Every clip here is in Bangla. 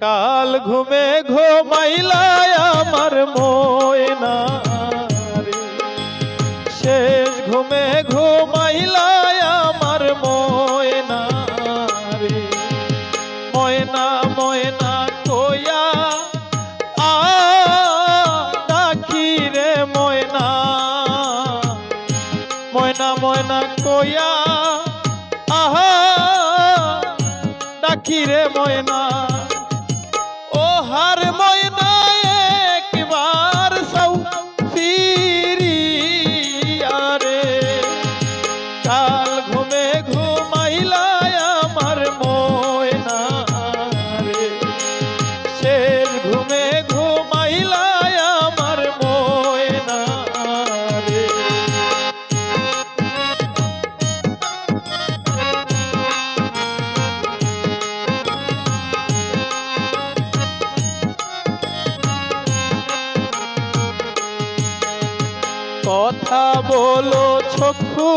কাল ঘুমে ঘুমাইলাই আমার ময়না রে, শেষ ঘুমে ঘুমাইলাই আমার ময়না রে। ময়না ময়না কইয়া ডাকি রে ময়না, ময়না ময়না কইয়া ডাকি রে ময়না। ও হার ময়না একবার সৌ ফিরিয়া রে, কাল ঘুমে ঘুমাইলাই আমার ময়না রে, শেষ ঘুমে ঘুমাইলাই আমার ময়না রে। কথা বলো চক্ষু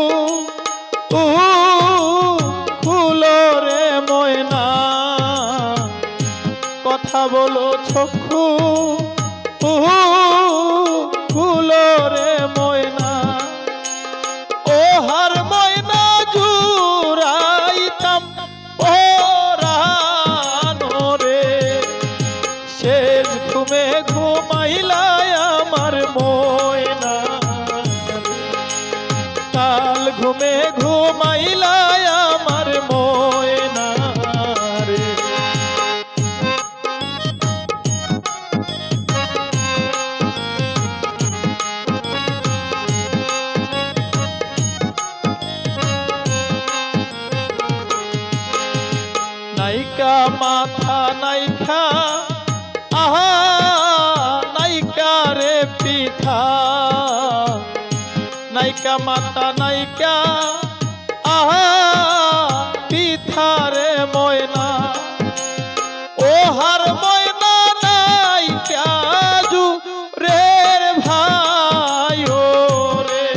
খুলো রে ময়না, কথা বলো চক্ষু খুলো রে ময়না। ও হার ময়না জুড়াইতাম পরানো রে, শেষ ঘুমে ঘুমাইলাই আমার ময়না, কাল ঘুমে ঘুমাইলাই আমার ময়না রে। নাইকা মাথা নাইকা নাইকা রে পিঠা, নাইকা মাতা নাইকা পিঠা রে ময়না। ও হার ময়না নাইকা জু রে ভাই ও রে,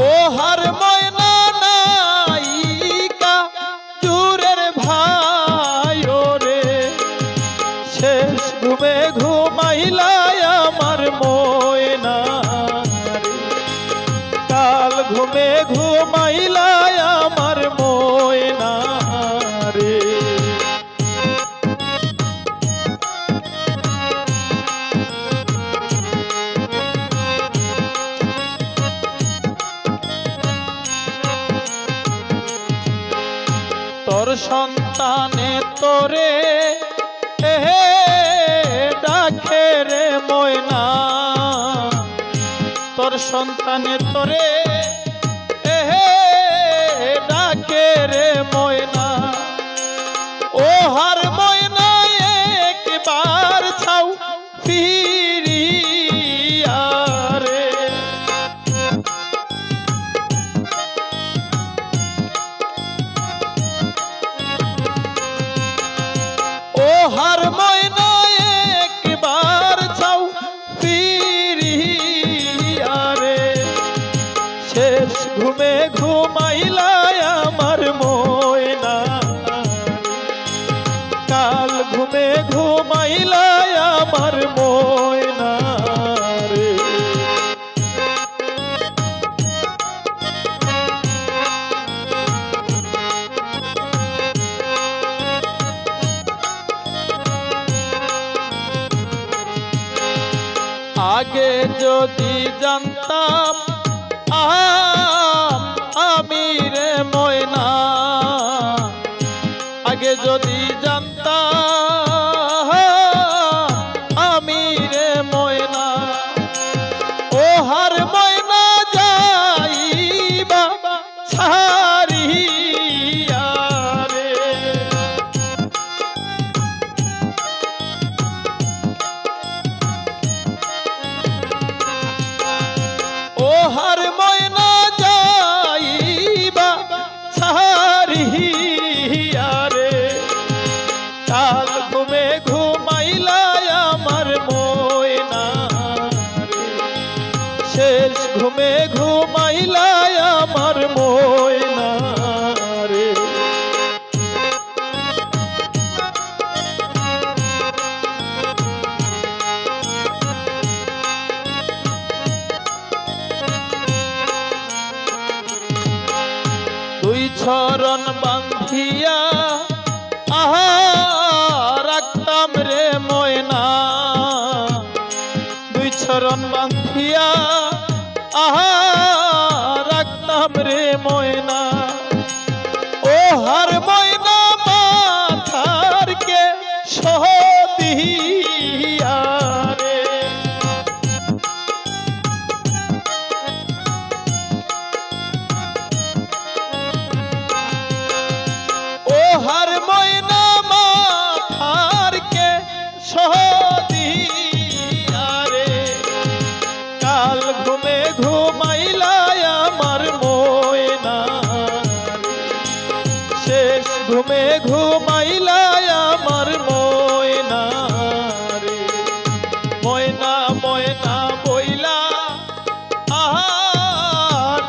ও হার ময়না নাইকা জুরের ভাই ও রে, শেষ ঘুমে ঘুমাইলাই আমার ময়না রে, কাল ঘুমে ঘুমাইলাই আমার ময়না রে। তোর সন্তানে তোরে ডাকে রে ময়না, তোর সন্তানে তোরে ডাকে রে ময়না। ও হার ময়না একবার ছাও ফিরিয়া রে, ও হার ময়না একবার ছাও ফিরিয়া রে, শেষ ঘুমে ঘুমাইলাই আমার ময়না, কাল ঘুমে ঘুমাইলাই আমার ময়না রে। আগে যদি জানতাম আমি রে ময়না, আগে যদি জানতাম আমি রে ময়না। ও হার ময়না যাইবা ছাড়িয়া রে, ও চরণ বান্ধিয়া আহা রাখতাম রে ময়না, দুই চরণ বান্ধিয়া আহা রাখতাম রে ময়না। ও হার ময়না মাথার কে সদিয়া রে, ও হার ময়না মাথার কে সদিয়া রে, কাল ঘুমে ঘুমাইলাই আমার ময়না, শেষ ঘুমে ঘুমাইলাই আমার ময়না রে। ময়না ময়না বইলা আহা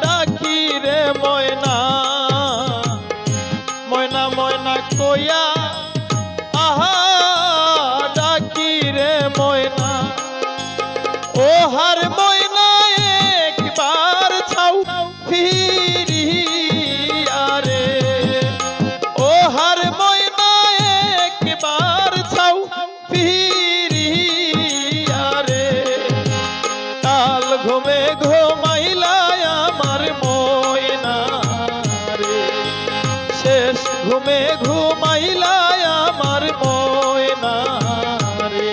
ডাকি রে ময়না, ময়না ময়না কইয়া আহা ডাকি রে ময়না। ও হার ময়না একবার ছাও ফিরিয়া রে, ও হার ময়না একবার ছাও ফিরিয়া রে, কাল ঘুমে ঘুমাইলাই আমার ময়না রে, শেষ ঘুমে ঘুমাইলাই আমার ময়না রে,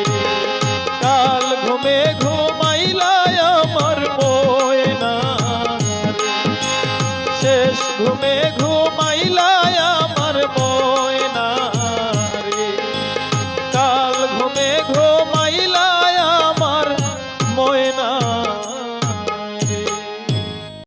কাল ঘুমে ঘুমাইলাই আমার ময়না রে, শেষ ঘুমে ঘুমাইলা